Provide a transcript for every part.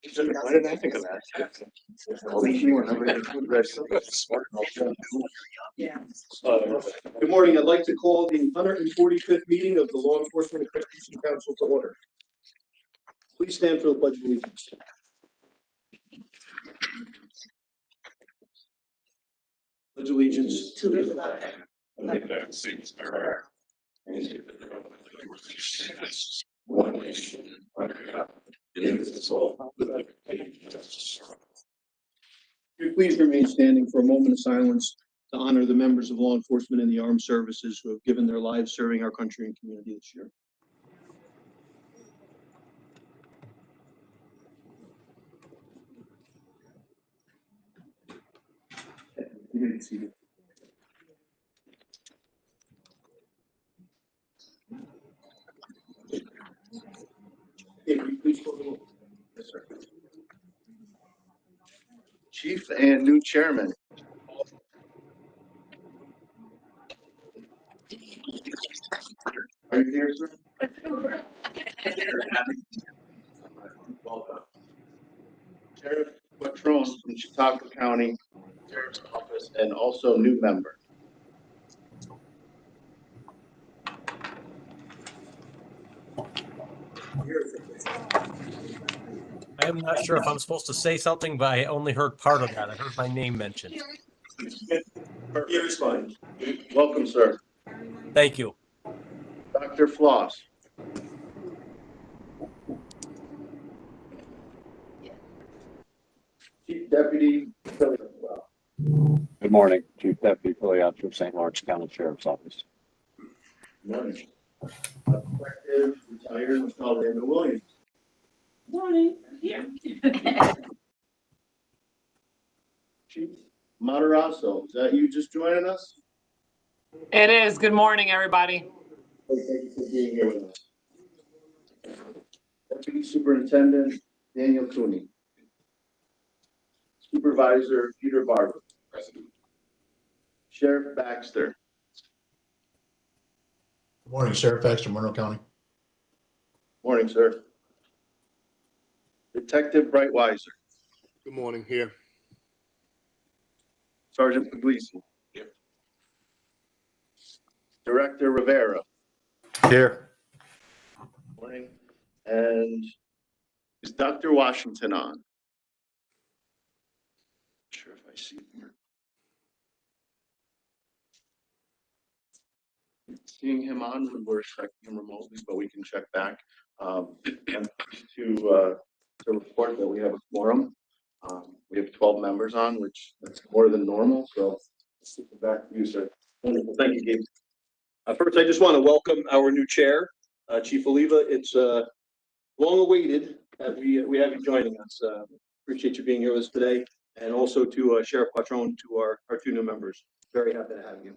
Why didn't I think of that? Good morning. I'd like to call the 145th meeting of the Law Enforcement Accreditation Council to order. Please stand for the Pledge of Allegiance. Pledge allegiance to the flag of the United States of America and to the republic one nation under God, indivisible, with liberty and justice for all. Please remain standing for a moment of silence to honor the members of law enforcement and the armed services who have given their lives serving our country and community this year. Yes, sir. Chief and new chairman. Are you here, sir? Welcome. Sheriff Patron from Chautauqua County Sheriff's Office and also new member. I am not sure if I'm supposed to say something, but I only heard part of that. I heard my name mentioned. Here's fine. Welcome, sir. Thank you. Dr. Floss. Chief Deputy. Good morning, Chief Deputy Philiot from St. Lawrence County Sheriff's Office. Morning. Effective retired Orlando Williams. Morning. Here. Chief Matarazzo, is that you just joining us? It is. Good morning, everybody. Thank you for being here with us. Deputy Superintendent Daniel Cooney. Supervisor Peter Barber. President. Sheriff Baxter. Good morning, Sheriff Baxter, Monroe County. Morning, sir. Detective Brightweiser. Good morning, here. Sergeant Puglisi. Here. Director Rivera. Here. Morning. And is Dr. Washington on? Not sure if I see him here. Seeing him on, we're checking him remotely, but we can check back. And to report that we have a quorum. We have 12 members on, which that's more than normal. So back to you, sir. Wonderful. Thank you, Gabe. First, I just want to welcome our new chair, Chief Oliva. It's long awaited that we have you joining us. Appreciate you being here with us today, and also to Sheriff Patron, to our two new members. Very happy to have you.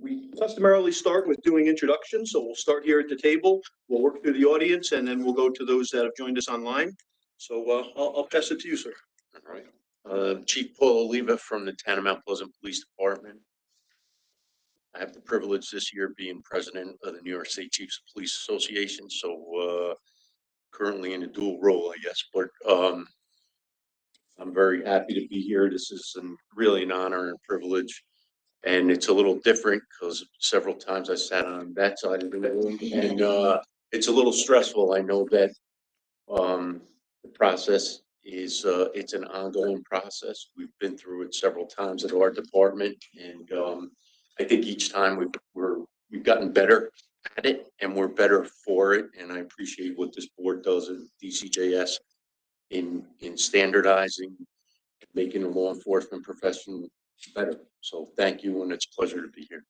We customarily start with doing introductions, so we'll start here at the table. We'll work through the audience, and then we'll go to those that have joined us online. So I'll pass it to you, sir. All right. Chief Paul Oliva from the Town of Mount Pleasant Police Department. I have the privilege this year being president of the New York State Chiefs of Police Association, so currently in a dual role, I guess, but I'm very happy to be here. This is really an honor and privilege, and it's a little different because several times I sat on that side of the room, and it's a little stressful. I know that the process is it's an ongoing process. We've been through it several times at our department, and I think each time we've gotten better at it, and we're better for it. And I appreciate what this board does at DCJS in standardizing, making the law enforcement profession better. So thank you, and it's a pleasure to be here.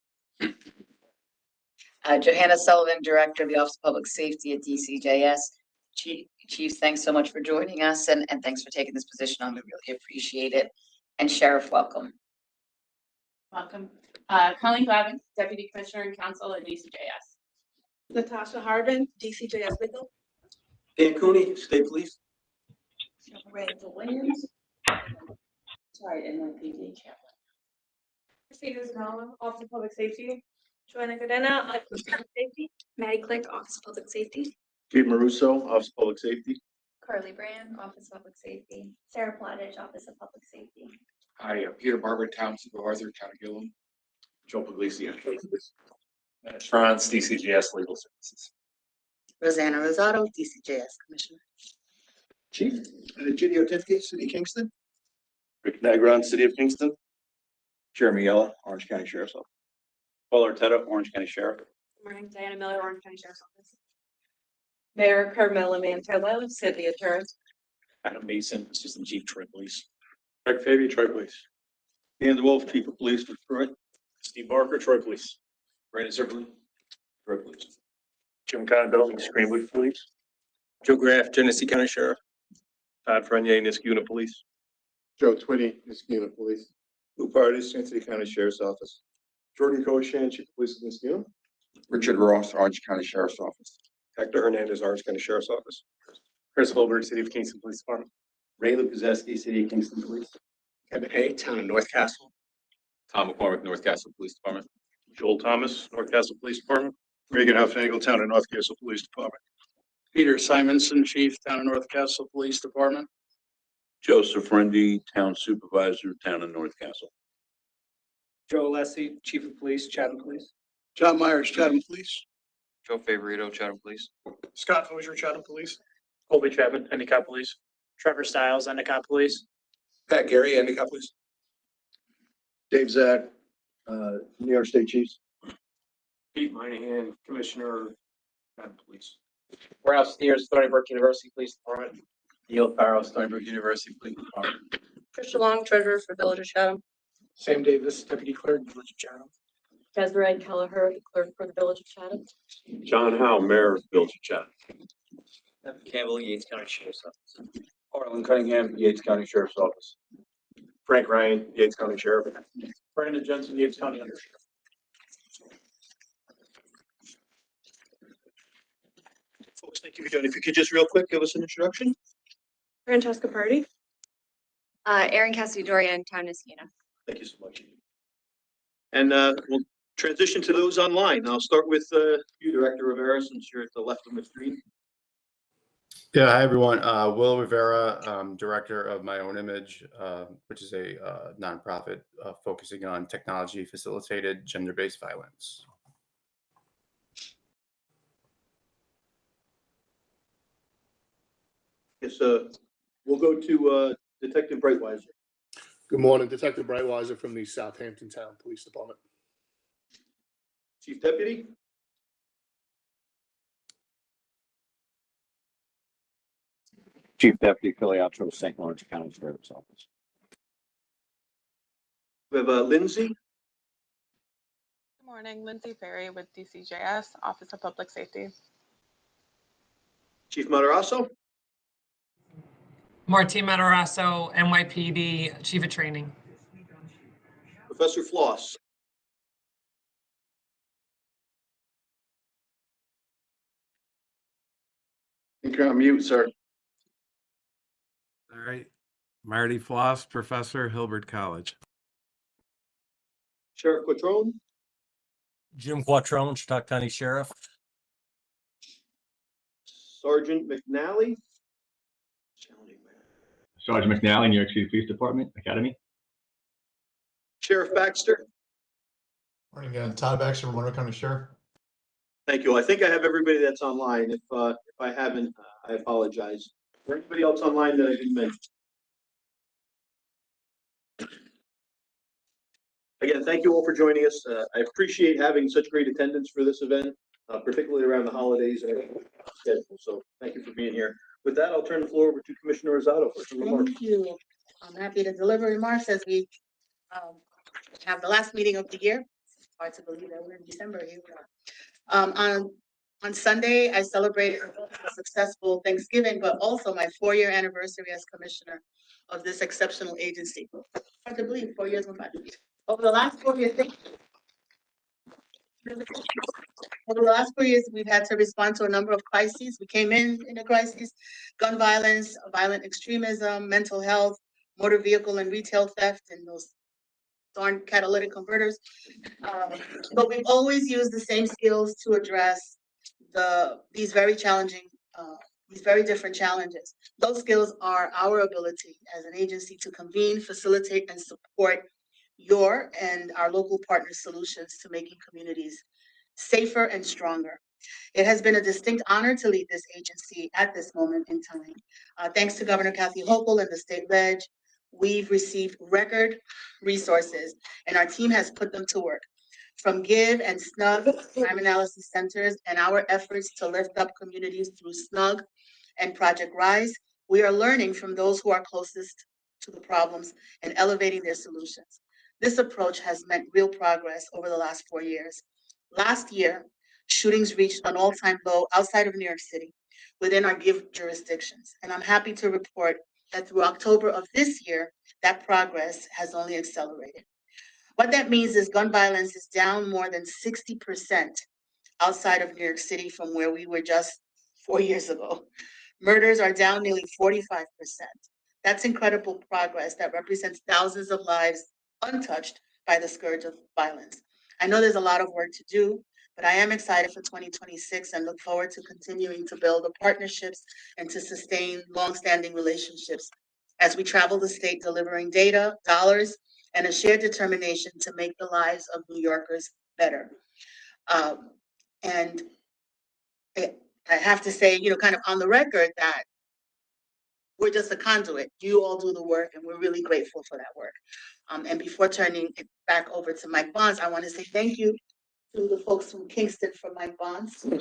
Johanna Sullivan, Director of the Office of Public Safety at DCJS. Chiefs, thanks so much for joining us, and thanks for taking this position on. We really appreciate it. And Sheriff, welcome. Welcome. Colleen Glavin, Deputy Commissioner and Counsel at DCJS. Natasha Harbin, DCJS Legal. Dan Cooney, stay please. Rachel Williams. Sorry, NYPD chaplain. Christina Zanella, Office of Public Safety. Joanna Cadena, Office of Public Safety. Maddie Click, Office of Public Safety. Gabe Maruso, Office of Public Safety. Carly Brand, Office of Public Safety. Sarah Platage, Office of Public Safety. Hi, Peter Barber, Town Supervisor, Town of Gillum. Joe Puglisi. Franz, DCGS Legal Services. Rosanna Rosado, DCJS Commissioner. Chief, Ginny Otenski, City of Kingston. Rick Negron, City of Kingston. Jeremy Yella, Orange County Sheriff's Office. Paul Arteta, Orange County Sheriff. Good morning, Diana Miller, Orange County Sheriff's Office. Mayor Carmela Mantello, City Attorney. Adam Mason, Assistant Chief, Troy Police. Greg Favy, Troy Police. Dan DeWolf, Chief of Police for Troy. Steve Barker, Troy Police. Brandon Zerblin, Troy Police. Jim Condon, Scranwood Police. Joe Graff, Genesee County Sheriff. Todd Frenier, Niskuna Police. Joe Twitty, Niskuna Police. Lou Parties, City County Sheriff's Office. Jordan Coshan, Chief of Police of Niskuna. Richard Ross, Orange County Sheriff's Office. Hector Hernandez, Orange County Sheriff's Office. Chris Holberg, City of Kingston Police Department. Ray Lukazeski, City of Kingston Police. Kevin Hay, Town of North Castle. Tom McCormick, North Castle Police Department. Joel Thomas, North Castle Police Department. Regan Huffnagel, Town of North Castle Police Department. Peter Simonson, Chief, Town of North Castle Police Department. Joseph Rendy, Town Supervisor, Town of North Castle. Joe Leslie, Chief of Police, Chatham Police. John Myers, Chatham Police. Joe Favorito, Chatham Police. Scott Hosier, Chatham Police. Colby Chapman, Endicott Police. Trevor Stiles, Endicott Police. Pat Gary, Endicott Police. Dave Zach, New York State Chiefs. Pete Moynihan, Commissioner, Chatham Police. Ralph Steers, Stony Brook University Police Department. Neil Farrell, Stony Brook University Police Department. Tricia Long, Treasurer for Village of Chatham. Sam Davis, Deputy Clerk, Village of Chatham. Desiree Kelleher, Clerk for the Village of Chatham. John Howe, Mayor of Village of Chatham. Campbell, Yates County Sheriff's Office. Arlen Cunningham, Yates County Sheriff's Office. Frank Ryan, Yates County Sheriff. Brandon Jensen, Yates County Under Sheriff. Folks, thank you for joining. If you could just real quick, give us an introduction. Francesca Party. Erin Cassidy Dorian, Town of Niskuna. Thank you so much. And we'll transition to those online. I'll start with you, Director Rivera, since you're at the left of the screen. Yeah, hi, everyone. Will Rivera, Director of My Own Image, which is a nonprofit focusing on technology-facilitated gender-based violence. Yes, we'll go to Detective Brightweiser. Good morning, Detective Brightweiser from the Southampton Town Police Department. Chief Deputy. Chief Deputy Filiatro, St. Lawrence County Sheriff's Office. We have Lindsay. Good morning, Lindsay Ferry with DCJS, Office of Public Safety. Chief Matarazzo. Martin Matarasso, NYPD, Chief of Training. Professor Floss. I think you're on mute, sir. All right. Marty Floss, Professor, Hilbert College. Sheriff Quattrone. Jim Quattrone, Chautauqua County Sheriff. Sergeant McNally. Sergeant McNally, New York City Police Department, Academy. Sheriff Baxter. Morning again, Todd Baxter, Monroe County Sheriff. Thank you. I think I have everybody that's online. If I haven't, I apologize. Is there anybody else online that I didn't mention? Again, thank you all for joining us. I appreciate having such great attendance for this event, particularly around the holidays and schedule. So thank you for being here. With that, I'll turn the floor over to Commissioner Rosado for some remarks. Thank you. I'm happy to deliver remarks as we have the last meeting of the year. It's hard to believe that we're in December. Here we are. On Sunday, I celebrated a successful Thanksgiving, but also my 4-year anniversary as commissioner of this exceptional agency. Hard to believe, 4 years went by. Over the last 4 years, we've had to respond to a number of crises. We came in a crisis: gun violence, violent extremism, mental health, motor vehicle and retail theft, and those darn catalytic converters. But we've always used the same skills to address these very challenging these very different challenges. Those skills are our ability as an agency to convene, facilitate, and support your and our local partner solutions to making communities safer and stronger. It has been a distinct honor to lead this agency at this moment in time. Thanks to Governor Kathy Hochul and the state ledge, we've received record resources and our team has put them to work. From GIVE and SNUG crime analysis centers and our efforts to lift up communities through SNUG and Project Rise, we are learning from those who are closest to the problems and elevating their solutions. This approach has meant real progress over the last 4 years. Last year, shootings reached an all-time low outside of New York City within our GIVE jurisdictions. And I'm happy to report that through October of this year, that progress has only accelerated. What that means is gun violence is down more than 60% outside of New York City from where we were just 4 years ago. Murders are down nearly 45%. That's incredible progress that represents thousands of lives untouched by the scourge of violence. I know there's a lot of work to do, but I am excited for 2026 and look forward to continuing to build the partnerships and to sustain longstanding relationships as we travel the state delivering data, dollars, and a shared determination to make the lives of New Yorkers better. And I have to say, kind of on the record that we're just a conduit. You all do the work, and we're really grateful for that work. And before turning it back over to Mike Bonds, I want to say thank you to the folks from Kingston for Mike Bonds. I'm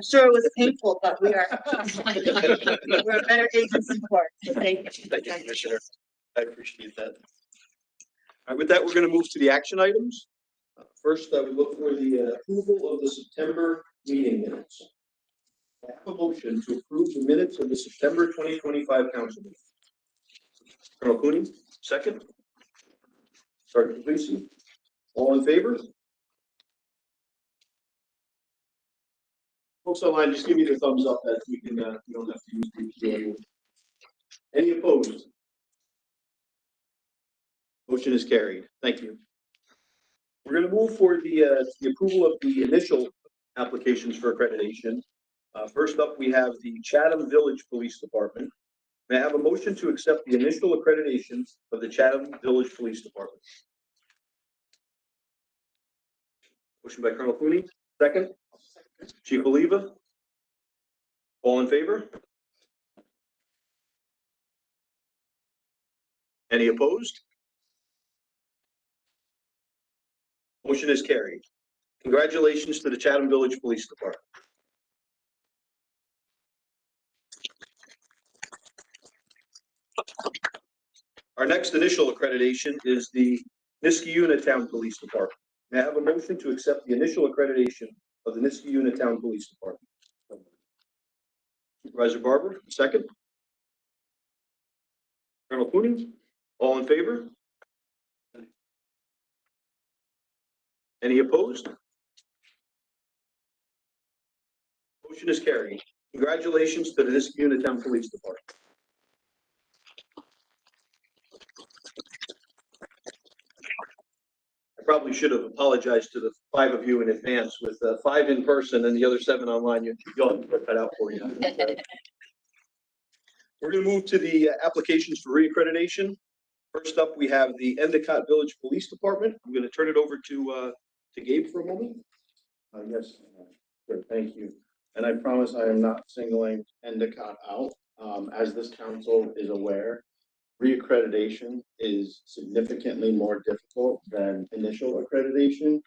sure it was painful, but we're a better agency for it. So thank you. Thank you, Commissioner. I appreciate that. All right, with that, we're going to move to the action items. First, we look for the approval of the September meeting minutes. I have a motion to approve the minutes of the September 2025 council meeting. Colonel Cooney, second. Sergeant Polici, all in favor? Folks online, just give me the thumbs up that we can, we don't have to use the Q&A. Any opposed? Motion is carried. Thank you. We're going to move for the approval of the initial applications for accreditation. First up, we have the Chatham Village Police Department. May I have a motion to accept the initial accreditation of the Chatham Village Police Department? Motion by Colonel Cooney, second. Chief Oliva, all in favor? Any opposed? Motion is carried. Congratulations to the Chatham Village Police Department. Our next initial accreditation is the Niskayuna Town Police Department. May I have a motion to accept the initial accreditation of the Niskayuna Town Police Department? Supervisor Barber, second. Colonel Cooney, all in favor? Any opposed? Motion is carried. Congratulations to the Niskayuna Town Police Department. I probably should have apologized to the 5 of you in advance with 5 in person and the other 7 online. You'll have to put that out for you. We're going to move to the applications for reaccreditation. First up, we have the Endicott Village Police Department. I'm going to turn it over to Gabe for a moment. Yes, sure, thank you. And I promise I am not singling Endicott out. As this council is aware, reaccreditation is significantly more difficult than initial accreditation.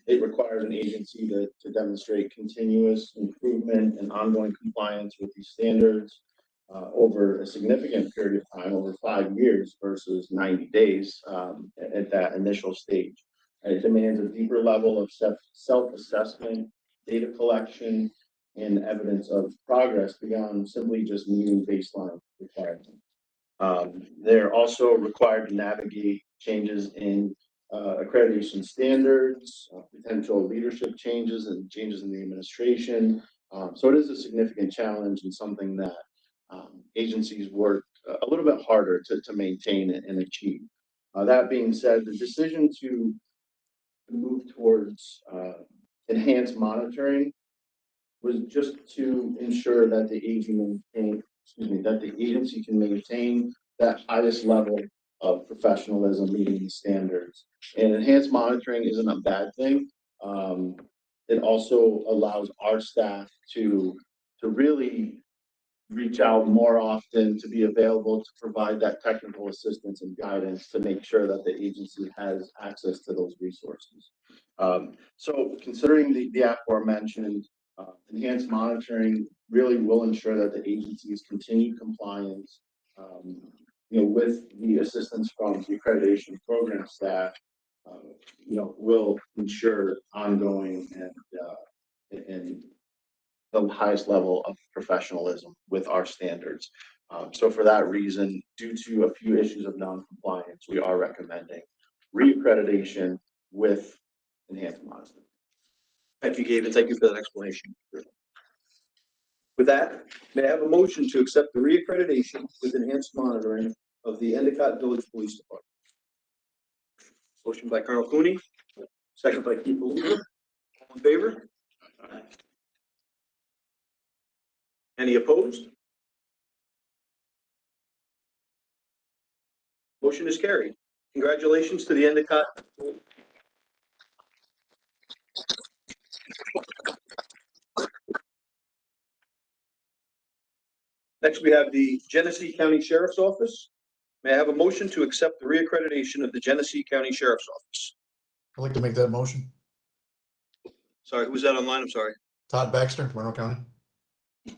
It requires an agency to demonstrate continuous improvement and ongoing compliance with these standards over a significant period of time, over 5 years versus 90 days at that initial stage. It demands a deeper level of self-assessment, data collection, and evidence of progress beyond simply just meeting baseline requirements. They're also required to navigate changes in accreditation standards, potential leadership changes and changes in the administration. So it is a significant challenge and something that agencies work a little bit harder to maintain and achieve. That being said, the decision to move towards enhanced monitoring was just to ensure that the that the agency can maintain that highest level of professionalism, meeting the standards. And enhanced monitoring isn't a bad thing. It also allows our staff to really reach out more often, to be available to provide that technical assistance and guidance to make sure that the agency has access to those resources. So considering the aforementioned, enhanced monitoring really will ensure that the agency's continued compliance, with the assistance from the accreditation program staff, will ensure ongoing and the highest level of professionalism with our standards. So for that reason, due to a few issues of non-compliance, we are recommending reaccreditation with enhanced monitoring. Thank you, Gabe, and thank you for that explanation. With that, may I have a motion to accept the reaccreditation with enhanced monitoring of the Endicott Village Police Department? Motion by Colonel Cooney, second by Keith Believer. All in favor? Any opposed? Motion is carried. Congratulations to the Endicott. Next, we have the Genesee County Sheriff's Office. May I have a motion to accept the reaccreditation of the Genesee County Sheriff's Office? I'd like to make that motion. Sorry, who was that online? I'm sorry. Todd Baxter, Monroe County.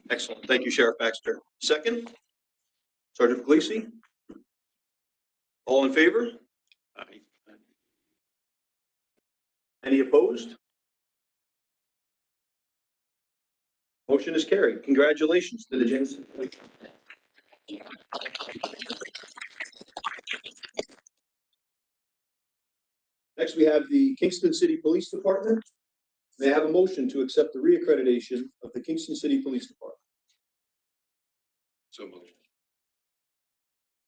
Excellent. Thank you, Sheriff Baxter. Second, Sergeant Puglisi. All in favor? Aye. Any opposed? Motion is carried. Congratulations to the Genesee. Next, we have the Kingston City Police Department. May I have a motion to accept the reaccreditation of the Kingston City Police Department? So moved.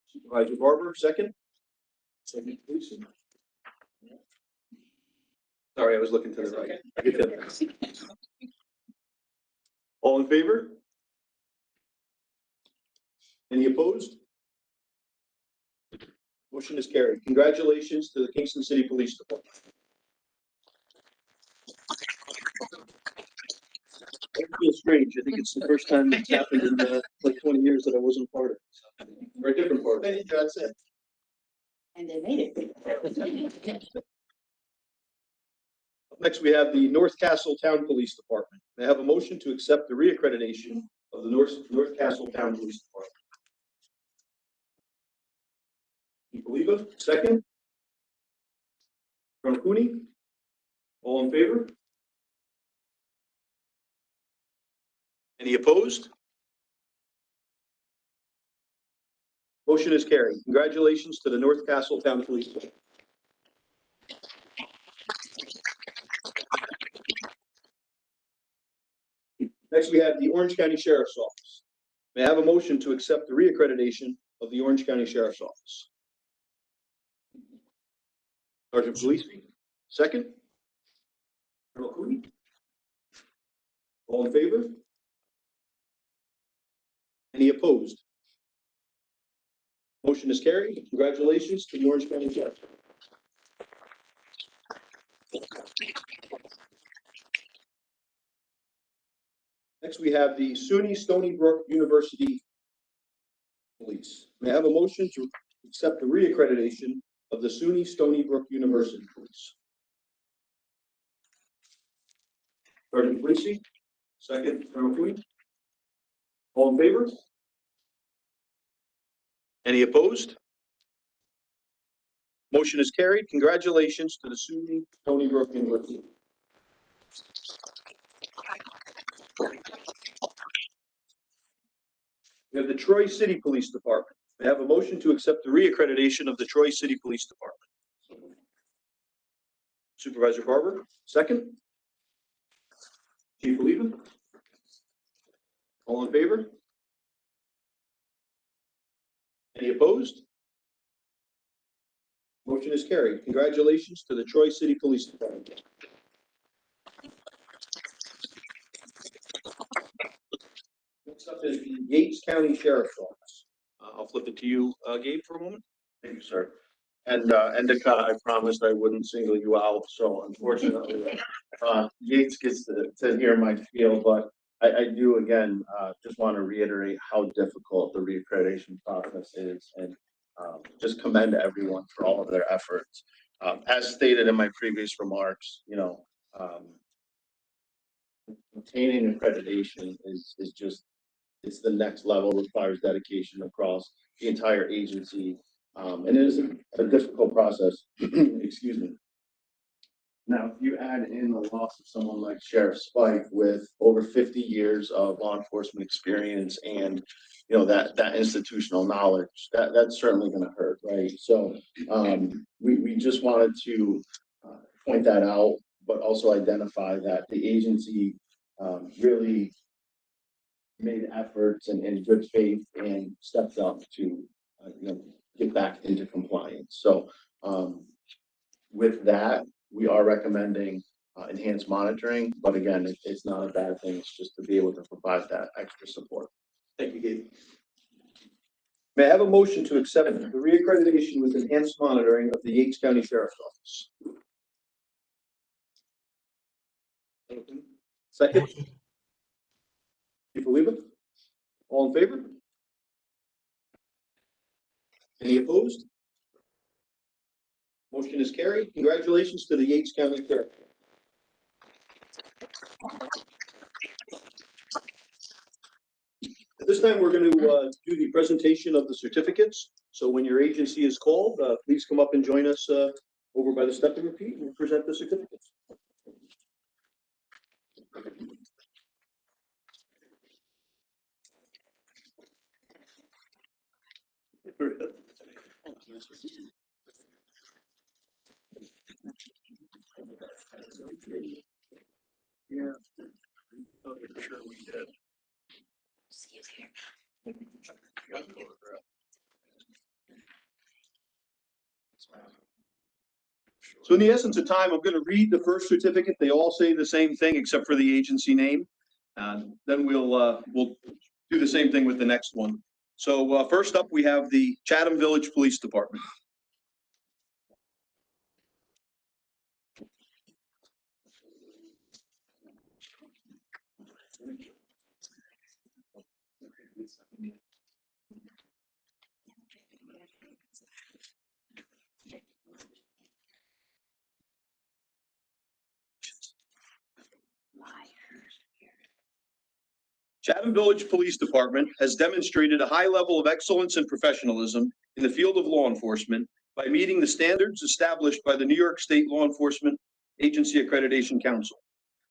Supervisor Barber, second. Second, please. Sorry, I was looking to the right. I get that. All in favor? Any opposed? Motion is carried. Congratulations to the Kingston City Police Department. It feels strange. I think it's the first time it's happened in like 20 years that I wasn't part of it. Or a different part of it. That's it. And they made it. Next, we have the North Castle Town Police Department. May I have a motion to accept the reaccreditation of the North Castle Town Police Department? Oliva, second. Colonel Cooney. All in favor? Any opposed? Motion is carried. Congratulations to the North Castle Town Police Department. Next, we have the Orange County Sheriff's Office. May I have a motion to accept the reaccreditation of the Orange County Sheriff's Office? Sergeant Puglisi, second. Colonel Cooney. All in favor? Any opposed? Motion is carried. Congratulations to the Orange County Sheriff. Next, we have the SUNY Stony Brook University Police. May I have a motion to accept the reaccreditation of the SUNY Stony Brook University Police? Sergeant Puglisi, second. Colonel Cooney. All in favor? Any opposed? Motion is carried. Congratulations to the SUNY Stony Brook University. We have the Troy City Police Department. May I have a motion to accept the reaccreditation of the Troy City Police Department? Supervisor Barber, second. Chief Oliva. All in favor? Any opposed? Motion is carried. Congratulations to the Troy City Police Department. up is the Yates County Sheriff's Office. I'll flip it to you, Gabe, for a moment. Thank you, sir. And Endicott, I promised I wouldn't single you out, so unfortunately, Yates gets to hear my spiel, but I do again, just want to reiterate how difficult the reaccreditation process is and just commend everyone for all of their efforts. As stated in my previous remarks, obtaining accreditation is just, it's the next level, requires dedication across the entire agency. And it is a difficult process. Excuse me. Now, if you add in the loss of someone like Sheriff Spike with over 50 years of law enforcement experience and that institutional knowledge, that's certainly going to hurt, right? So we just wanted to point that out, but also identify that the agency really made efforts and in good faith and stepped up to get back into compliance. So with that, we are recommending enhanced monitoring, but again, it's not a bad thing. It's just to be able to provide that extra support. Thank you, Gabe. May I have a motion to accept the reaccreditation with enhanced monitoring of the Yates County Sheriff's Office? Second. Chief Oliva? All in favor? Any opposed? Motion is carried. Congratulations to the Yates County Sheriff. At this time, we're going to do the presentation of the certificates. So when your agency is called, please come up and join us over by the step and repeat and present the certificates. Yeah. Oh, for sure we did. So in the essence of time, I'm going to read the first certificate. They all say the same thing except for the agency name. Then we'll do the same thing with the next one. So first up, we have the Chatham Village Police Department. Chatham Village Police Department has demonstrated a high level of excellence and professionalism in the field of law enforcement by meeting the standards established by the New York State Law Enforcement Agency Accreditation Council.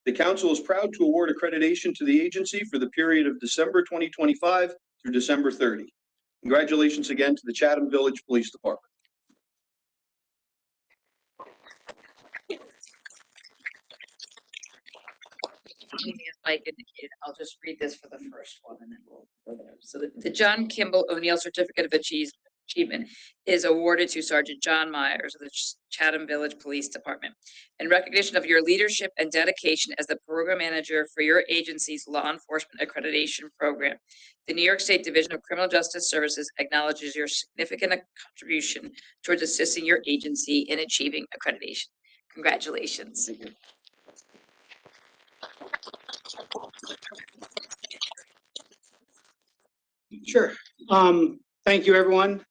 The council is proud to award accreditation to the agency for the period of December 2025 through December 30. Congratulations again to the Chatham Village Police Department. As Mike indicated, I'll just read this for the first one and then we'll go there. So the John Kimball O'Neill Certificate of Achievement is awarded to Sergeant John Myers of the Chatham Village Police Department in recognition of your leadership and dedication as the program manager for your agency's law enforcement accreditation program. The New York State Division of Criminal Justice Services acknowledges your significant contribution towards assisting your agency in achieving accreditation. Congratulations. Sure. Thank you, everyone.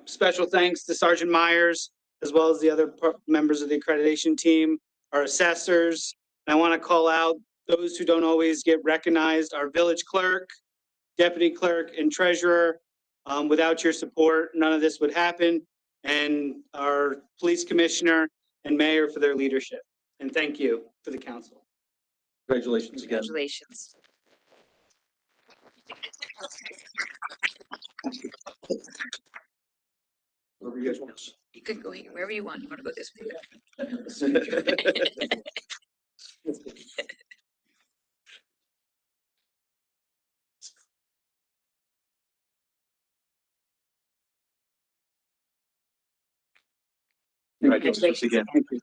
Special thanks to Sergeant Myers, as well as the other members of the accreditation team, our assessors. And I want to call out those who don't always get recognized, our village clerk, deputy clerk, and treasurer. Without your support, none of this would happen. And our police commissioner and mayor for their leadership. And thank you for the council. Congratulations again. Congratulations. Wherever you guys want. You can go here, wherever you want. You want to go this way? Congratulations again. Thank you.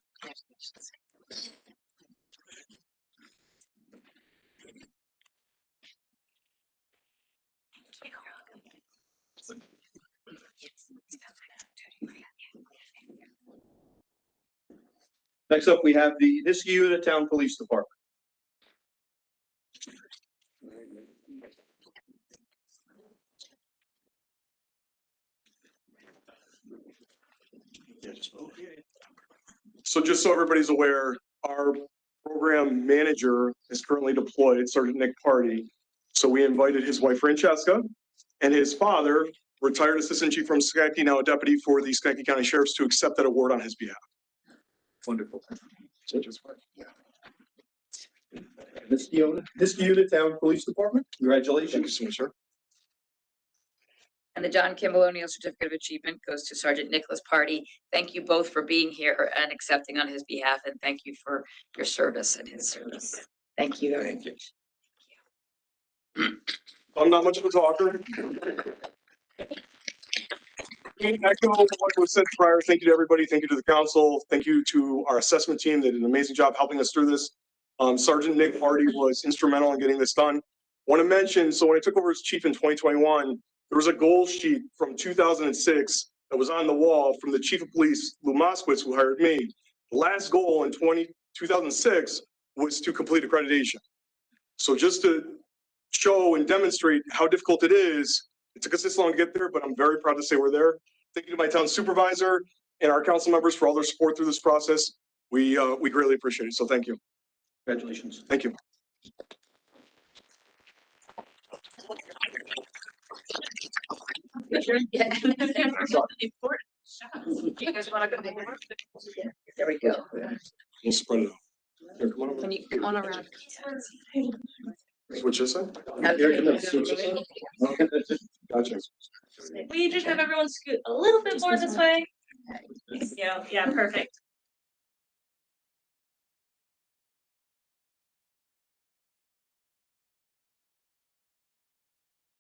Next up, we have the Niskayuna Town Police Department. So just so everybody's aware, our program manager is currently deployed, Sergeant Nick Party. So we invited his wife Francesca and his father, retired Assistant Chief from Schenectady, now a deputy for the Schenectady County Sheriffs, to accept that award on his behalf. Wonderful. Niskayuna Town Police Department, congratulations. Thank you so much, sir. And the John Kimball O'Neill Certificate of Achievement goes to Sergeant Nicholas Party. Thank you both for being here and accepting on his behalf, and thank you for your service and his service. Thank you very much. I'm not much of a talker. Echo what was said prior. Thank you to everybody. Thank you to the council. Thank you to our assessment team. They did an amazing job helping us through this. Sergeant Nick Hardy was instrumental in getting this done. Want to mention, so when I took over as chief in 2021, there was a goal sheet from 2006 that was on the wall from the chief of police, Lou Moskowitz, who hired me. The last goal in 2006 was to complete accreditation. So just to show and demonstrate how difficult it is, it took us this long to get there, but I'm very proud to say we're there. Thank you to my town supervisor and our council members for all their support through this process. We greatly appreciate it. So thank you. Congratulations. Thank you. Yeah. You guys want to come in? There we go. We'll spread it out. Here, come on over. Can you come on around? What you say? Okay. Gotcha. Will you just have everyone scoot a little bit more this way? Yeah, yeah, perfect.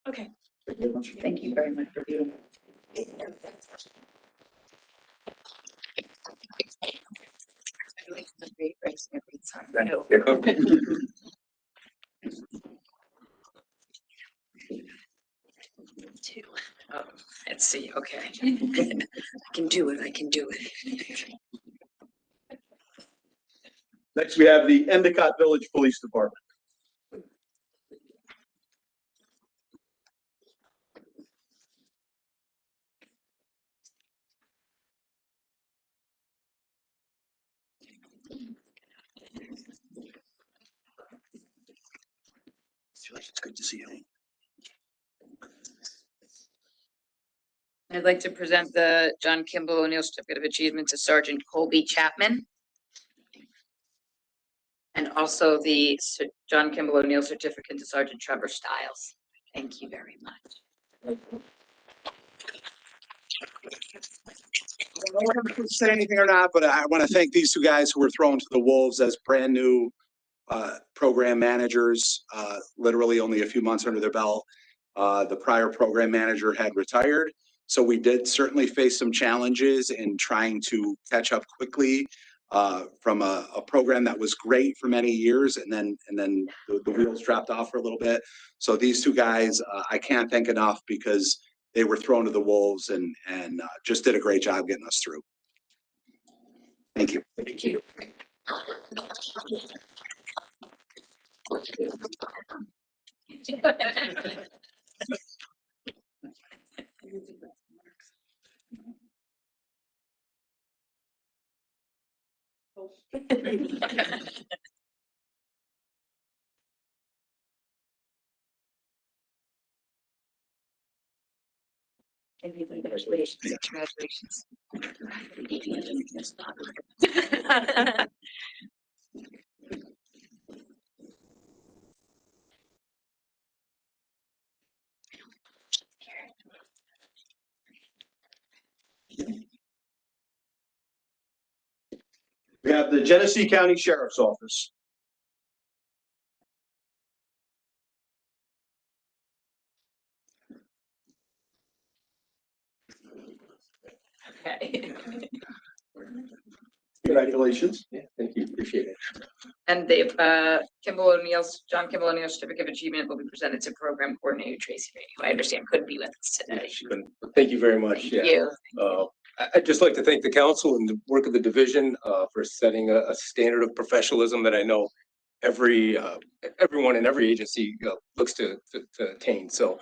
Okay. Thank you very much for being here. Two. Oh, let's see. Okay. I can do it. I can do it. Next, we have the Endicott Village Police Department. It's good to see you. I'd like to present the John Kimball O'Neill Certificate of Achievement to Sergeant Colby Chapman. And also the John Kimball O'Neill Certificate to Sergeant Trevor Stiles. Thank you very much. I don't know if I say anything or not, but I want to thank these two guys who were thrown to the wolves as brand new program managers, literally only a few months under their belt. The prior program manager had retired, so we did certainly face some challenges in trying to catch up quickly from a program that was great for many years, and then the wheels dropped off for a little bit. So these two guys, I can't thank enough because they were thrown to the wolves and just did a great job getting us through. Thank you. Thank you. Congratulations. Congratulations. We have the Genesee County Sheriff's Office. Okay. Congratulations. Yeah, thank you. Appreciate it. And the John Kimball O'Neill Certificate of Achievement will be presented to Program Coordinator Tracy Rainey, who I understand couldn't be with us today. She couldn't. Thank you very much. Thank you. I'd just like to thank the council and the work of the division for setting a standard of professionalism that I know everyone in every agency looks to attain. So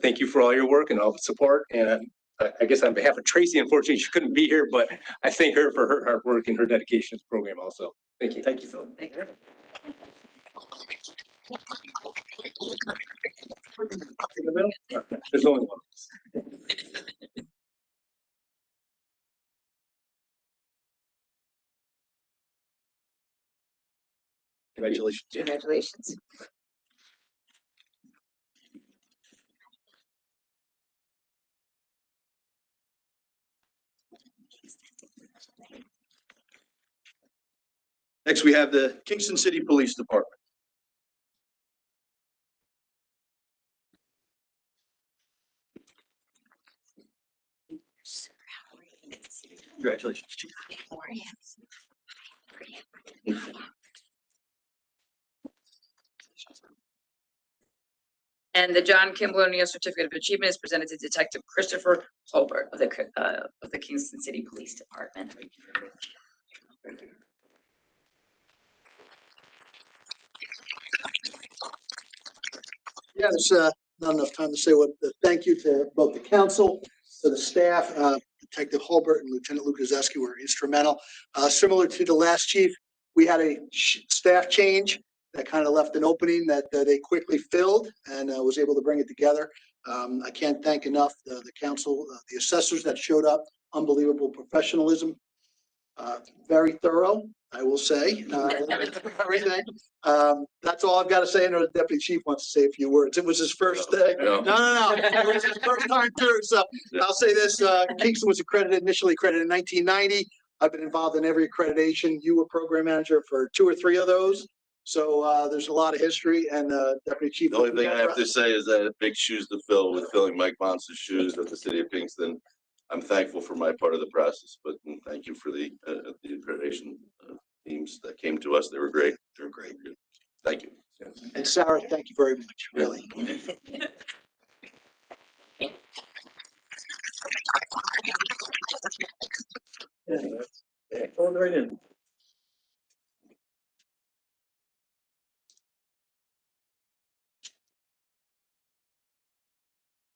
thank you for all your work and all the support. And I guess on behalf of Tracy, unfortunately, she couldn't be here, but I thank her for her hard work and her dedication to the program also. Thank you. Thank you, Phil. Thank you. In the middle? There's only one. Congratulations. Congratulations. Next, we have the Kingston City Police Department. Congratulations, Chief. And the John Kimball O'Neill Certificate of Achievement is presented to Detective Christopher Holbert of the Kingston City Police Department. Yeah, there's not enough time to say what, thank you to both the council, to the staff, Detective Holbert and Lieutenant Lukaseski were instrumental. Similar to the last chief, we had a staff change that kind of left an opening that they quickly filled and was able to bring it together. I can't thank enough the council, the assessors that showed up, unbelievable professionalism. Very thorough, I will say. Everything. That's all I've got to say. I know the deputy chief wants to say a few words. It was his first day. No. It was his first time through. So I'll say this, Kingston was initially accredited in 1990. I've been involved in every accreditation. You were program manager for 2 or 3 of those. So there's a lot of history, and Deputy Chief. The only thing I have to say is that I have big shoes to fill with filling Mike Monster's shoes at the city of Kingston. I'm thankful for my part of the process, but thank you for the accreditation teams that came to us. They were great. They're great. Thank you. And Sarah, thank you very much, really. Going right in.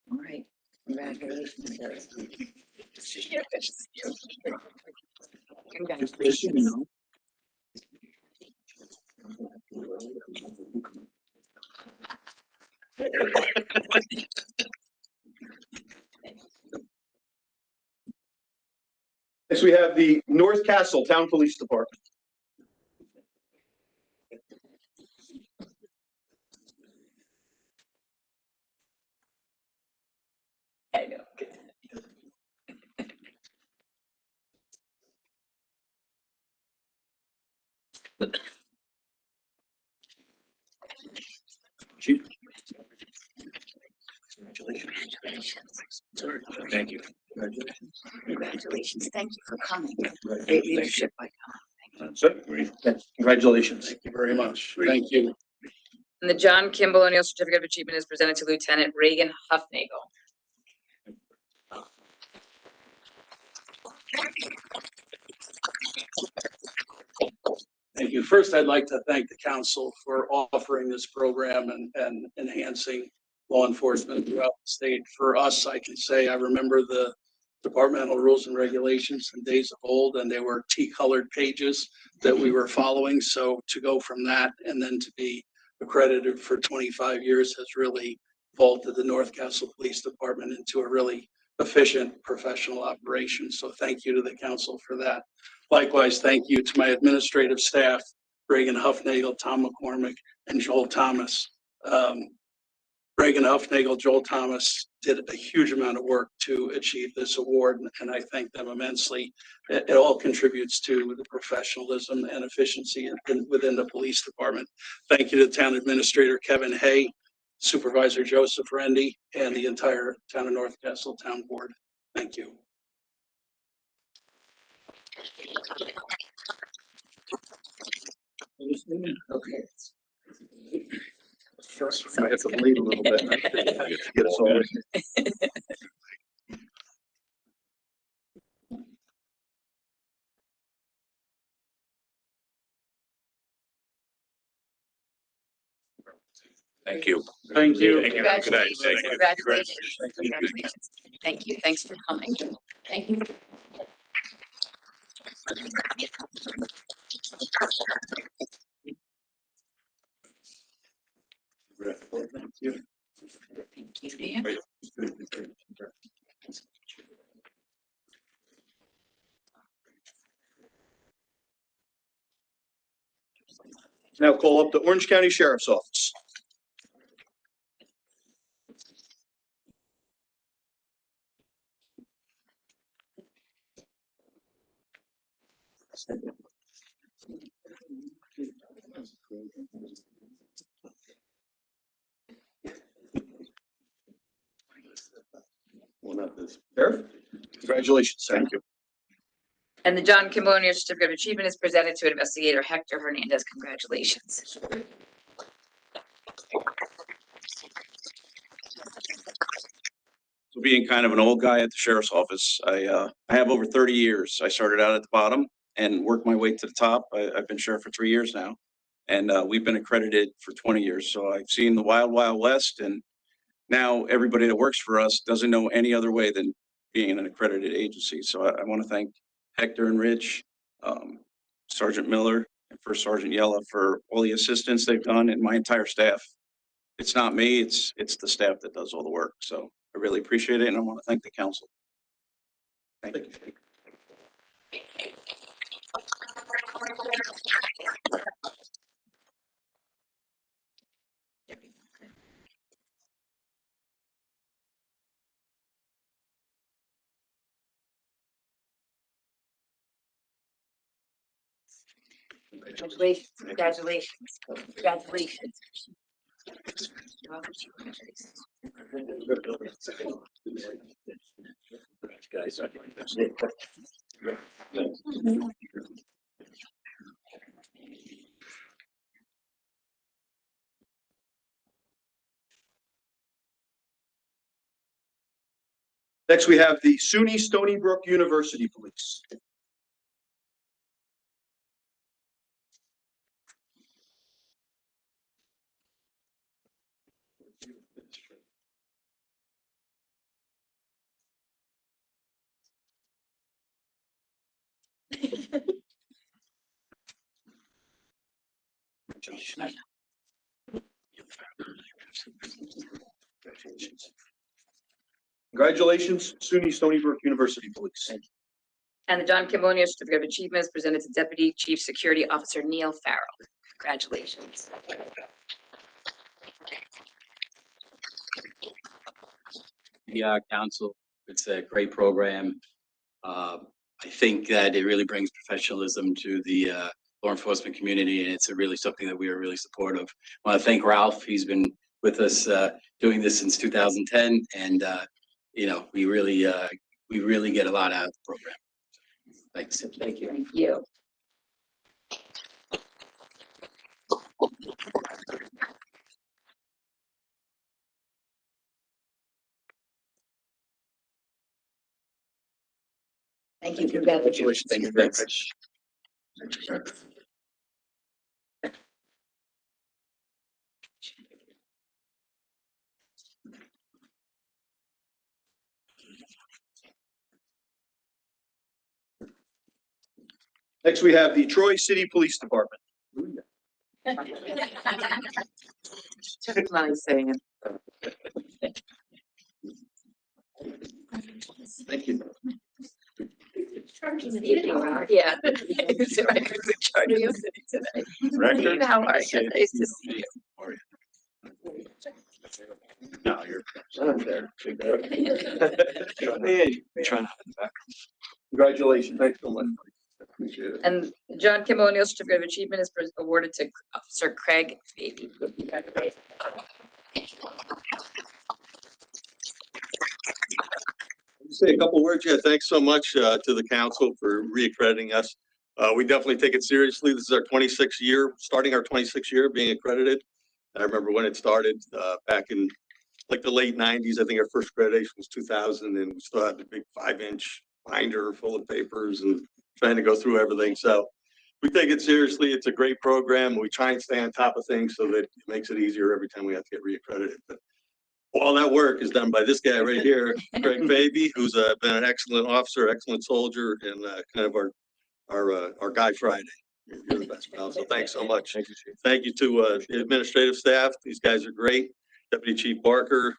All right, congratulations. Congratulations. Next, we have the North Castle Town Police Department. I know. Chief. Congratulations. Sorry. Thank you. Congratulations. Thank you for coming. Great leadership by coming. Congratulations. Thank you very much. Thank you. And the John Kimball O'Neill Certificate of Achievement is presented to Lieutenant Reagan Huffnagel. Thank you. First, I'd like to thank the council for offering this program and enhancing law enforcement throughout the state. For us, I can say I remember the departmental rules and regulations in days of old, and they were tea-colored pages that we were following. So to go from that and then to be accredited for 25 years has really vaulted the North Castle Police Department into a really efficient professional operation. So thank you to the council for that. Likewise, thank you to my administrative staff, Reagan Huffnagel, Tom McCormick, and Joel Thomas. Reagan Huffnagel, Joel Thomas did a huge amount of work to achieve this award, and I thank them immensely. It all contributes to the professionalism and efficiency within the police department. Thank you to the town administrator, Kevin Hay, Supervisor Joseph Rendy, and the entire town of North Castle Town Board. Thank you. Okay. I have to bleed a little bit. Get us all. Thank you. Thank you. Thank you. Have a good night. Congratulations, Thank you. congratulations, congratulations. Thank you, thanks for coming. Thank you. Thank you, Dan. Now call up the Orange County Sheriff's Office. Sheriff, congratulations. Thank you. And the John Cambonia Certificate of Achievement is presented to Investigator Hector Hernandez. Congratulations. So being kind of an old guy at the sheriff's office, I have over 30 years. I started out at the bottom and worked my way to the top. I've been sheriff for 3 years now, and we've been accredited for 20 years. So I've seen the wild, wild west, and now everybody that works for us doesn't know any other way than being an accredited agency. So I want to thank Hector and Rich, Sergeant Miller, and First Sergeant Yella for all the assistance they've done, and my entire staff. It's not me, it's the staff that does all the work. So I really appreciate it, and I want to thank the council. Thank you. Congratulations, congratulations, congratulations. Guys. Next, we have the SUNY Stony Brook University Police. Congratulations, SUNY Stony Brook University Police. And the John Cambonia Certificate of Achievement is presented to Deputy Chief Security Officer Neil Farrell. Congratulations. Yeah, council, it's a great program. I think that it really brings professionalism to the law enforcement community, and it's really something that we are really supportive. I want to thank Ralph. He's been with us doing this since 2010, and you know, we really get a lot out of the program. Thanks. Thank you. Thank you. Thank you. Congratulations. Thank you very much. Next, we have the Troy City Police Department. Nice saying it. Thank you. Yeah. It's in charge of the city today. How are you? Nice to see you. No, you're there. Congratulations. Thanks so much. Appreciate it. And the John Cambonia Certificate of Achievement is awarded to Officer Craig Beatty. Say a couple words. Yeah, thanks so much to the council for reaccrediting us. We definitely take it seriously. This is our 26th year, starting our 26th year being accredited. I remember when it started back in like the late 90s. I think our first accreditation was 2000, and we still had the big 5-inch binder full of papers and trying to go through everything. So we take it seriously. It's a great program. We try and stay on top of things so that it makes it easier every time we have to get reaccredited. But all that work is done by this guy right here, Greg Baby, who's been an excellent officer, excellent soldier, and kind of our Guy Friday. You're the best, pal. So thanks so much. Thank you, Chief. Thank you to the administrative staff. These guys are great. Deputy Chief Barker,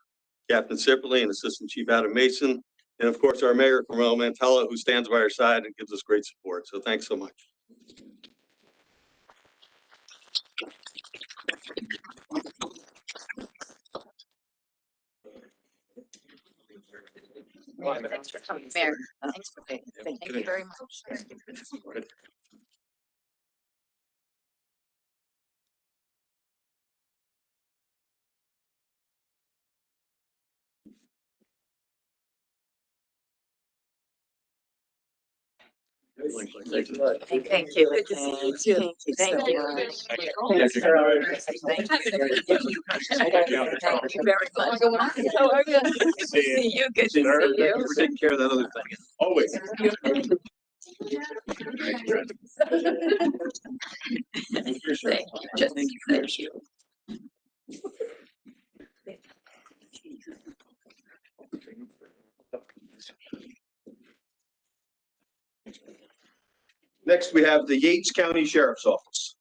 Captain Sipperly, and Assistant Chief Adam Mason. And of course, our Mayor, Carmel Mantella, who stands by our side and gives us great support. So thanks so much. Thanks for coming, Mayor. Thanks for being. Thank you very much. Thank you. Good to see you. Thank you. Thank you. Thank you very much. How are you? Good to see you. Good to see you. Thank you for taking care of that other thing. Always. Thank you. Just thank you. Next, we have the Yates County Sheriff's Office.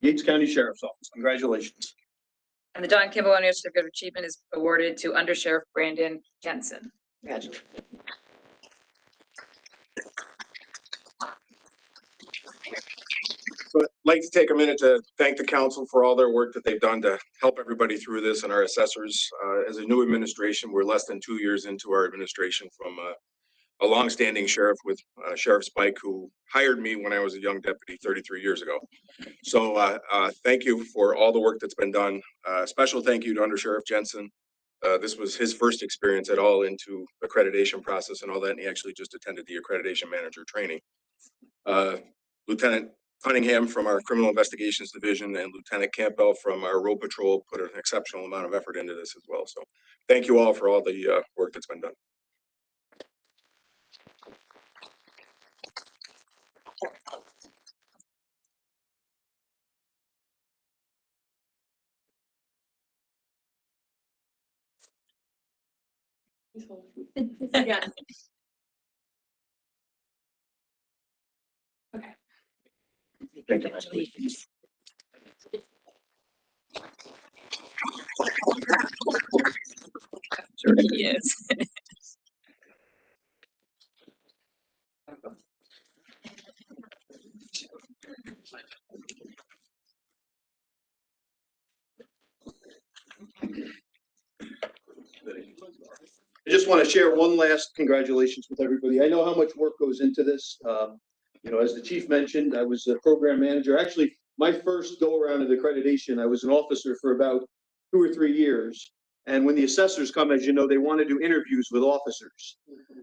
Yates County Sheriff's Office. Congratulations. And the John Kimball O'Neill Certificate of Achievement is awarded to Under Sheriff Brandon Jensen. Congratulations. So I'd like to take a minute to thank the council for all their work that they've done to help everybody through this and our assessors. As a new administration, we're less than 2 years into our administration from a longstanding sheriff with Sheriff Spike, who hired me when I was a young deputy 33 years ago. So thank you for all the work that's been done. Special thank you to Under Sheriff Jensen. This was his first experience at all into accreditation process and all that, and he actually just attended the accreditation manager training. Lieutenant Cunningham from our Criminal Investigations Division and Lieutenant Campbell from our Road Patrol put an exceptional amount of effort into this as well. So thank you all for all the work that's been done. Yeah. Okay. Congratulations. Yes. I just want to share one last congratulations with everybody. I know how much work goes into this. You know, as the chief mentioned, I was a program manager. Actually, my first go around at accreditation, I was an officer for about 2 or 3 years. And when the assessors come, as you know, they want to do interviews with officers.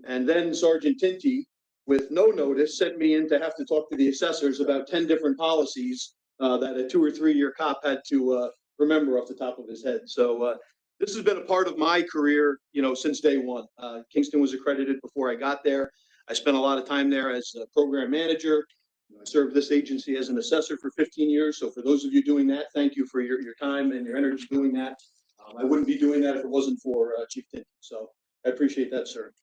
And then Sergeant Tinty, with no notice, sent me in to have to talk to the assessors about 10 different policies that a 2 or 3 year cop had to remember off the top of his head. So this has been a part of my career, you know, since day one. Kingston was accredited before I got there. I spent a lot of time there as a program manager. I served this agency as an assessor for 15 years. So for those of you doing that, thank you for your time and your energy doing that. I wouldn't be doing that if it wasn't for Chief Tinty. So I appreciate that, sir.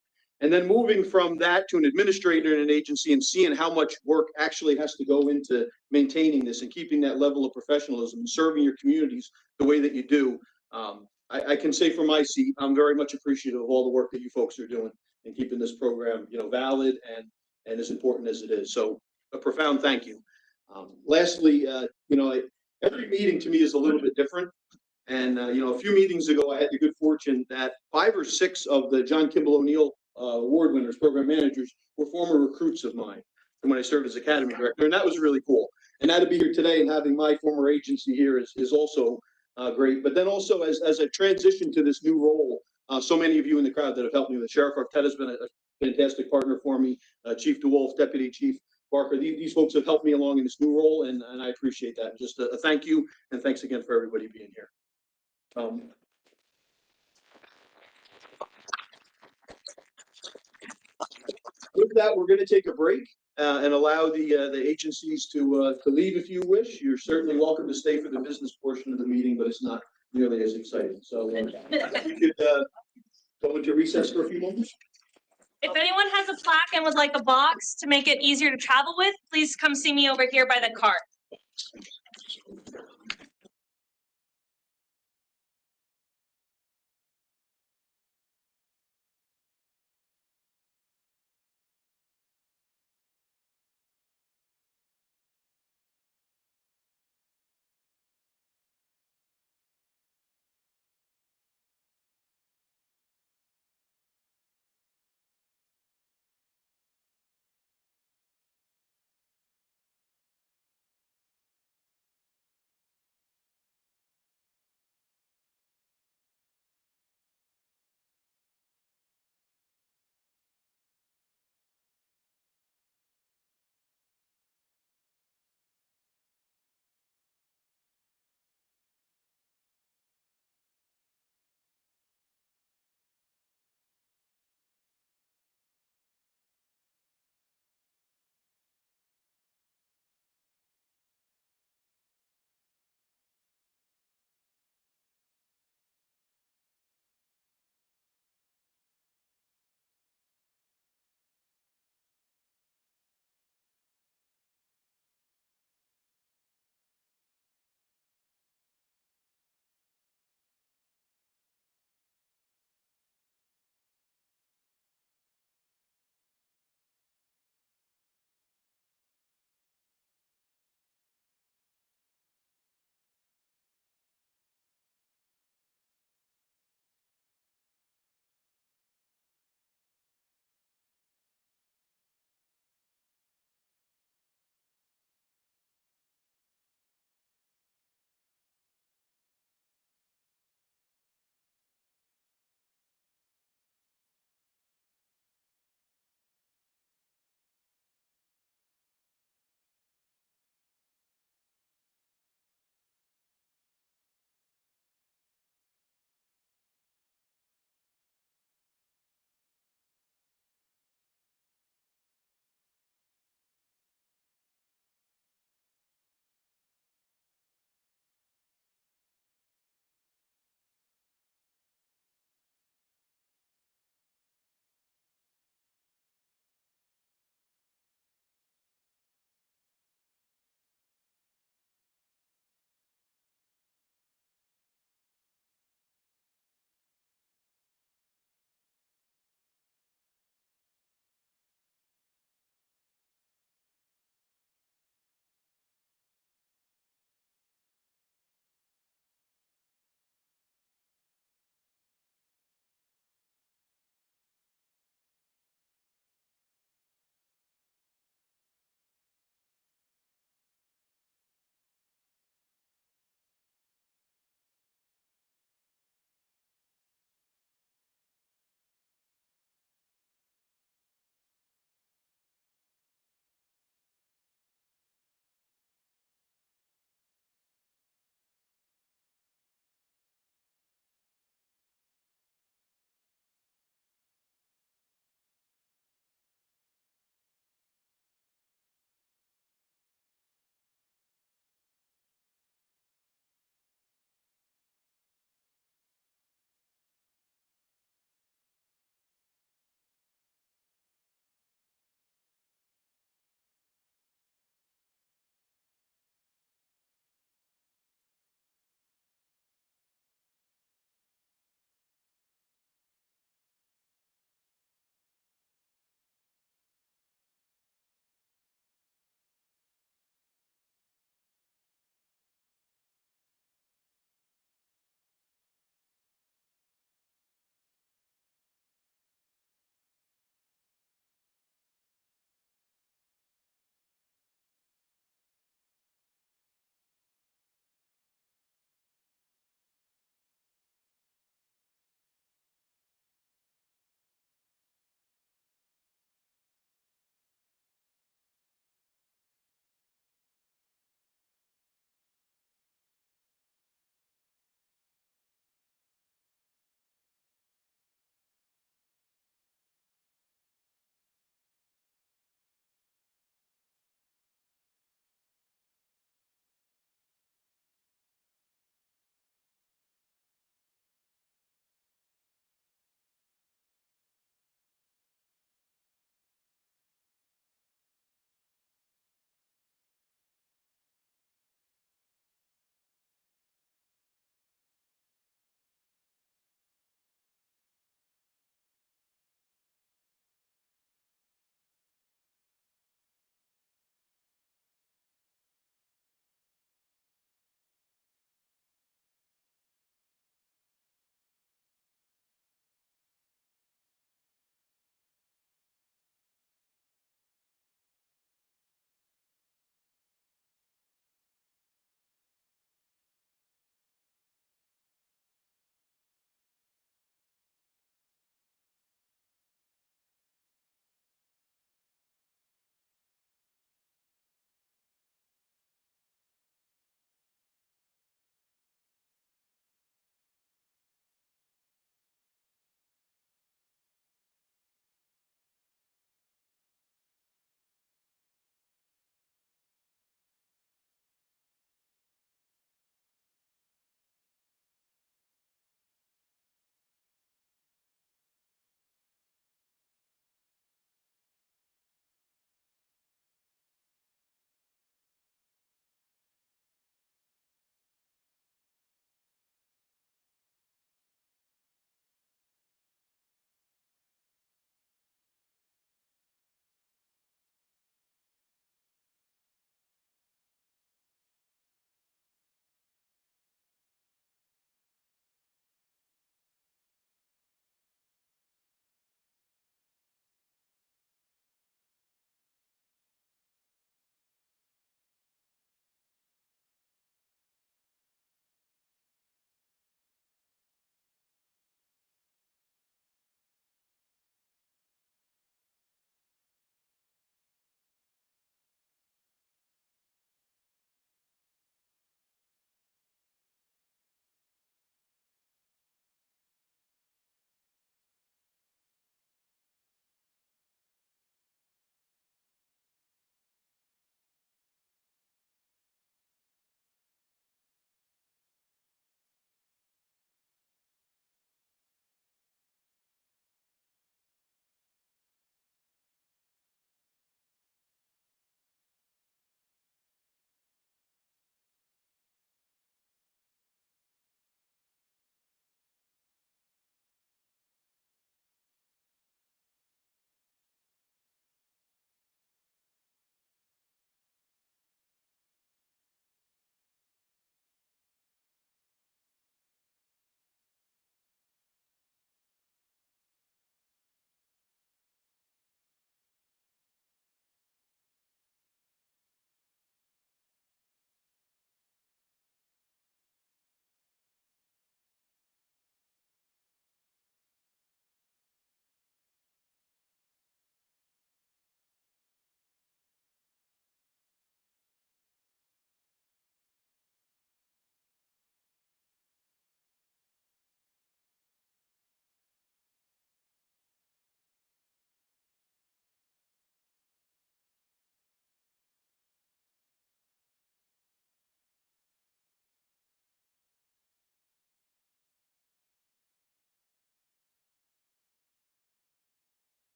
And then moving from that to an administrator in an agency and seeing how much work actually has to go into maintaining this and keeping that level of professionalism and serving your communities the way that you do. I can say from my seat, I'm very much appreciative of all the work that you folks are doing and keeping this program, you know, valid and as important as it is. So a profound thank you. Lastly, you know, every meeting to me is a little bit different. And, you know, a few meetings ago, I had the good fortune that 5 or 6 of the John Kimball O'Neill award winners, program managers, were former recruits of mine from when I served as academy director. And that was really cool. And now to be here today and having my former agency here is also great. But then also as a transition to this new role, so many of you in the crowd that have helped me, the Sheriff Arquette has been a fantastic partner for me, Chief DeWolf, Deputy Chief Barker, these folks have helped me along in this new role, and I appreciate that. Just a thank you, and thanks again for everybody being here. With that, we're going to take a break and allow the agencies to leave if you wish. You're certainly welcome to stay for the business portion of the meeting, but it's not nearly as exciting. So we could go into recess for a few moments. If anyone has a plaque and would like a box to make it easier to travel with, please come see me over here by the cart.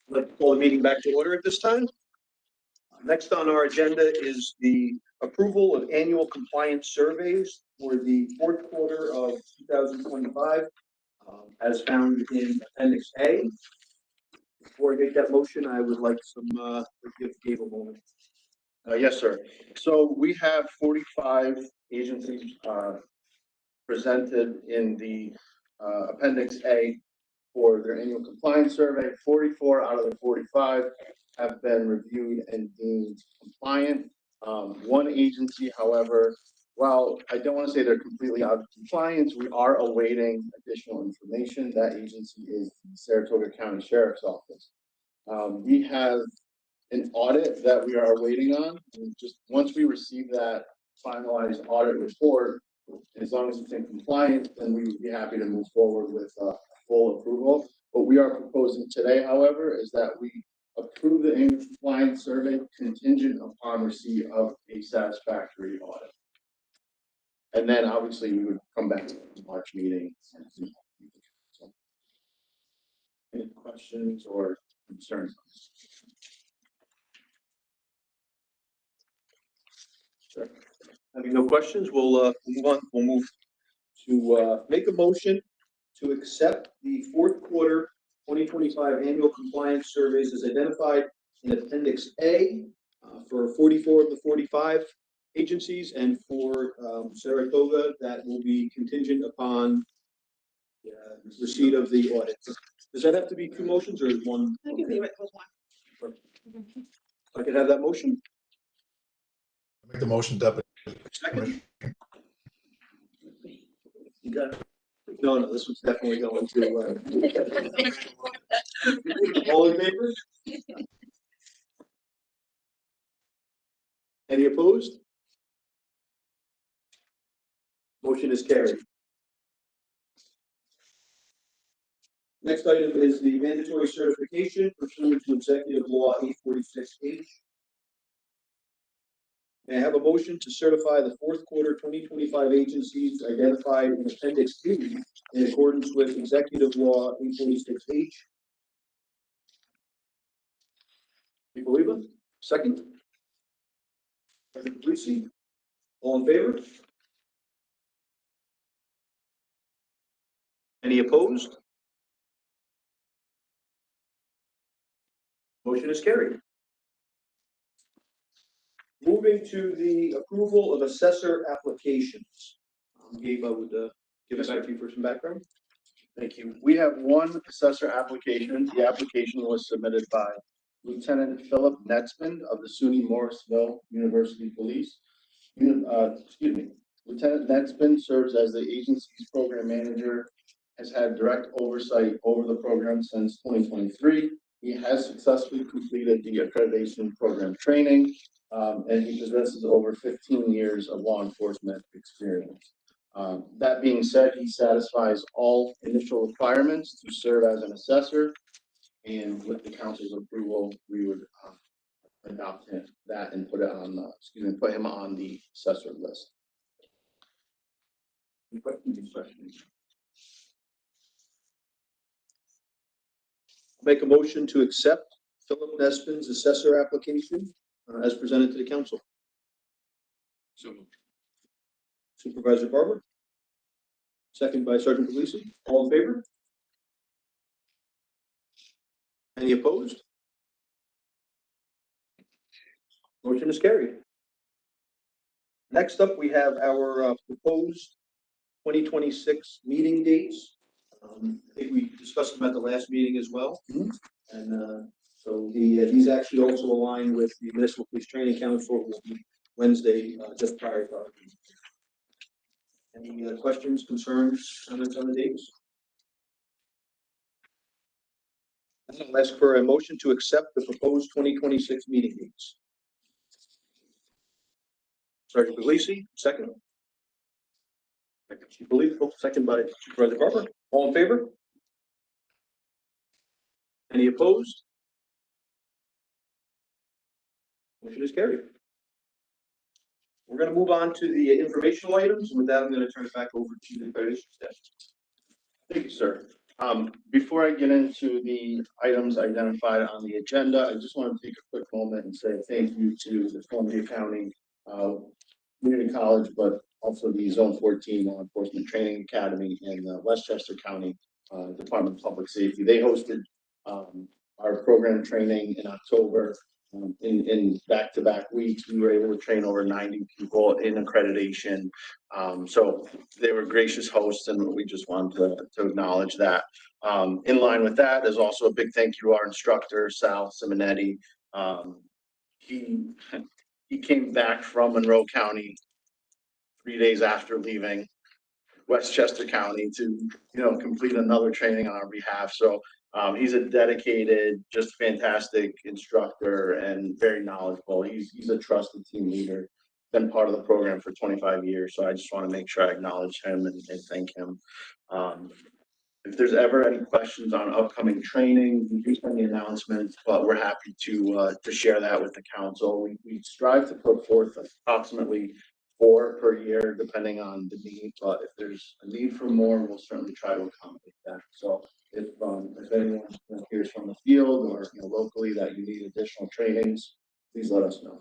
I'd like to call the meeting back to order at this time. Next on our agenda is the approval of annual compliance surveys for the fourth quarter of 2025, as found in Appendix A. Before I make that motion, I would like to give Gabe a moment. Yes, sir. So we have 45 agencies presented in the Appendix A for their annual compliance survey. 44 out of the 45 have been reviewed and deemed compliant. One agency, however, while I don't want to say they're completely out of compliance, we are awaiting additional information. That agency is the Saratoga County Sheriff's Office. We have an audit that we are waiting on. And just once we receive that finalized audit report, as long as it's in compliance, then we would be happy to move forward with full approval. What we are proposing today, however, is that we approve the annual compliance survey contingent upon receipt of a satisfactory audit. And then obviously we would come back to the March meeting. So, any questions or concerns? Sure. Having no questions, we'll move on. We'll move to make a motion to accept the fourth quarter 2025 annual compliance surveys as identified in Appendix A for 44 of the 45 agencies, and for Saratoga, that will be contingent upon receipt of the audit. Does that have to be two motions or one? I can leave it with one. I can have that motion. Make the motion, Deputy. Second. You got it. No, this one's definitely going to. All in favor? Any opposed? Motion is carried. Next item is the mandatory certification pursuant to Executive Law 846H. May I have a motion to certify the fourth quarter 2025 agencies identified in Appendix B in accordance with Executive Law 846H? People leave it? Second? Second, Lucy. All in favor? Any opposed? Motion is carried. Moving to the approval of assessor applications. Gabe, I would give it back to you for some background. Thank you. We have one assessor application. The application was submitted by Lieutenant Philip Netzman of the SUNY Morrisville University Police. Lieutenant Netzman serves as the agency's program manager, has had direct oversight over the program since 2023. He has successfully completed the accreditation program training, and he possesses over 15 years of law enforcement experience. That being said, he satisfies all initial requirements to serve as an assessor, and with the council's approval, we would adopt that and put him on the assessor list. Any questions? Make a motion to accept Philip Nespin's assessor application as presented to the council. So moved. Supervisor Barber. Second by Sergeant Polisi. All in favor? Any opposed? Motion is carried. Next up, we have our proposed 2026 meeting dates. I think we discussed them at the last meeting as well. And so these actually also align with the Municipal Police Training Council, will be Wednesday, just prior to our meeting. Any questions, concerns, comments on the dates? I'll ask for a motion to accept the proposed 2026 meeting dates. Sergeant Puglisi, second. Second by Supervisor Barber. All in favor? Any opposed? Motion is carried. We're going to move on to the informational items. With that, I'm going to turn it back over to the accreditation staff. Thank you, sir. Before I get into the items identified on the agenda, I just want to take a quick moment and say thank you to the Columbia County Community College, but also the Zone 14 Law Enforcement Training Academy and the Westchester County Department of Public Safety. They hosted our program training in October. In back-to-back weeks, we were able to train over 90 people in accreditation. So they were gracious hosts, and we just wanted to acknowledge that. In line with that is also a big thank you to our instructor, Sal Simonetti. He came back from Monroe County 3 days after leaving Westchester County to, complete another training on our behalf. So he's a dedicated, just fantastic instructor and very knowledgeable. He's a trusted team leader, been part of the program for 25 years. So I just want to make sure I acknowledge him and thank him. If there's ever any questions on upcoming training, we do send the announcements, but we're happy to share that with the council. We strive to put forth approximately 4 per year, depending on the need. But if there's a need for more, we'll certainly try to accommodate that. So if anyone hears from the field or locally that you need additional trainings, please let us know.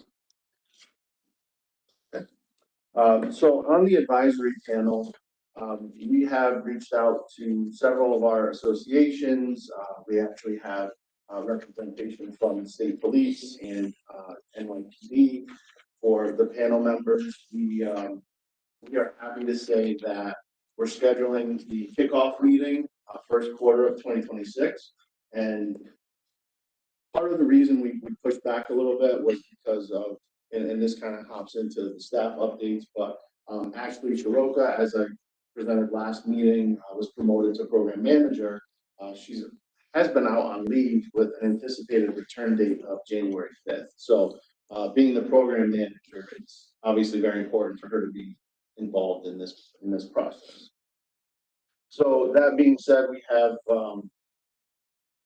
Okay. So on the advisory panel, we have reached out to several of our associations. We actually have representation from the state police and NYPD for the panel members. We are happy to say that we're scheduling the kickoff meeting first quarter of 2026. And part of the reason we pushed back a little bit was because of, and this kind of hops into the staff updates, but Ashley Shiroka, as I presented last meeting, was promoted to program manager. She has been out on leave with an anticipated return date of January 5th. So being the program manager, it's obviously very important for her to be involved in this process. So that being said,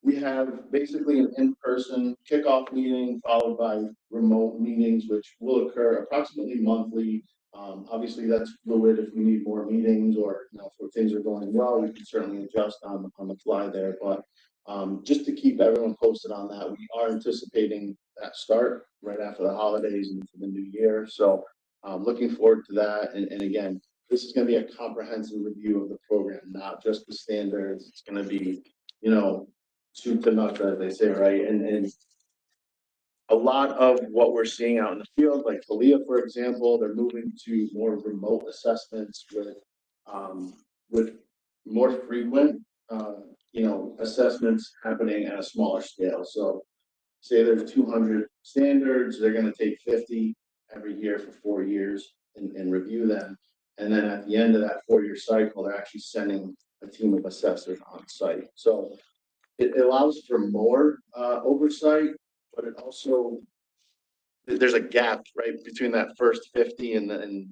we have basically an in-person kickoff meeting followed by remote meetings, which will occur approximately monthly. Obviously, that's fluid. If we need more meetings or if things are going well, we can certainly adjust on the fly there. But just to keep everyone posted on that, we are anticipating that start right after the holidays and into the new year. So looking forward to that. And again, this is going to be a comprehensive review of the program, not just the standards. It's going to be, soup to nuts, as they say, right? And a lot of what we're seeing out in the field, like Talia, for example, they're moving to more remote assessments with more frequent, assessments happening at a smaller scale. So say there's 200 standards, they're going to take 50 every year for 4 years and review them. And then at the end of that 4-year cycle, they're actually sending a team of assessors on site. So it allows for more oversight, but it also, there's a gap right between that first 50 and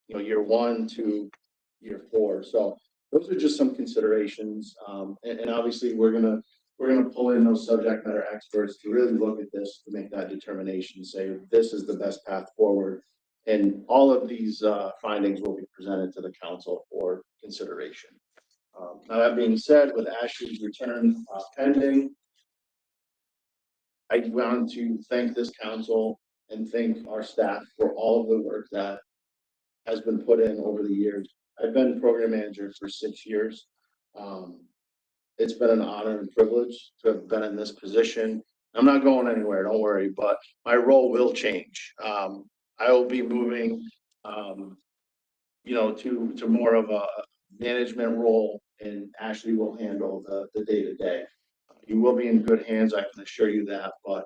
year 1 to year 4. So those are just some considerations. And obviously we're gonna pull in those subject matter experts to really look at this to make that determination, say this is the best path forward. And all of these findings will be presented to the council for consideration. Now that being said, with Ashley's return pending, I want to thank this council and thank our staff for all of the work that has been put in over the years. I've been program manager for 6 years. It's been an honor and privilege to have been in this position. I'm not going anywhere, don't worry, but my role will change. I will be moving, to more of a management role, and Ashley will handle the day-to-day. You will be in good hands, I can assure you that, but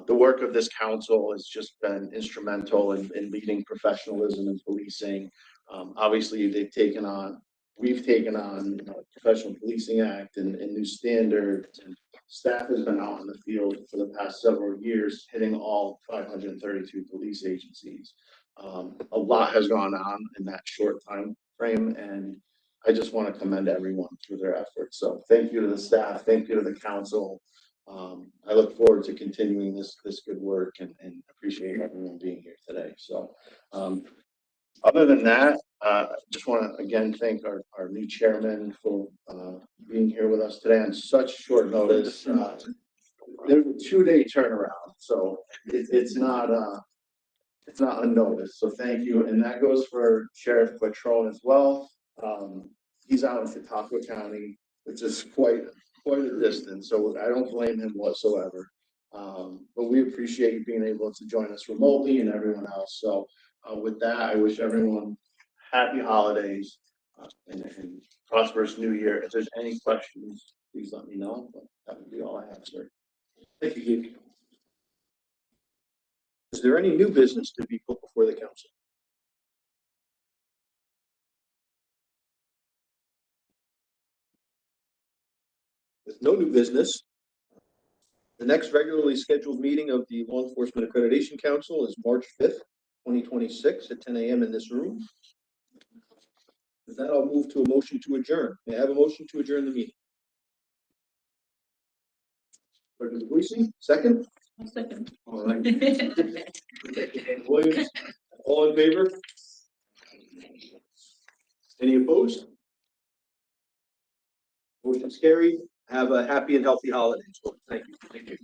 the work of this council has just been instrumental in leading professionalism in policing. Obviously, we've taken on Professional Policing Act and new standards, and staff has been out in the field for the past several years, hitting all 532 police agencies. A lot has gone on in that short time frame, and I just want to commend everyone for their efforts. So thank you to the staff, thank you to the council. I look forward to continuing this good work and appreciate everyone being here today. So other than that, just want to again thank our new chairman for being here with us today on such short notice. There's a 2-day turnaround, so it's not unnoticed. So thank you. And that goes for Sheriff Quattrone as well. He's out in Chautauqua County, which is quite a distance, so I don't blame him whatsoever. But we appreciate you being able to join us remotely and everyone else. So with that, I wish everyone happy holidays and prosperous new year. If there's any questions, please let me know. But that would be all I have, sir. Thank you, Keith. Is there any new business to be put before the council? With no new business, the next regularly scheduled meeting of the Law Enforcement Accreditation Council is March 5th, 2026 at 10 a.m. in this room. With that, I'll move to a motion to adjourn. May I have a motion to adjourn the meeting? Clerk Luisi, second? Second. All right. Williams, all in favor? Any opposed? Motion's carried. Have a happy and healthy holidays. Thank you. Thank you.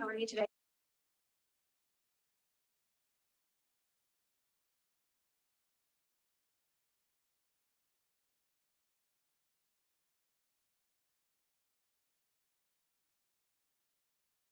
How are you today?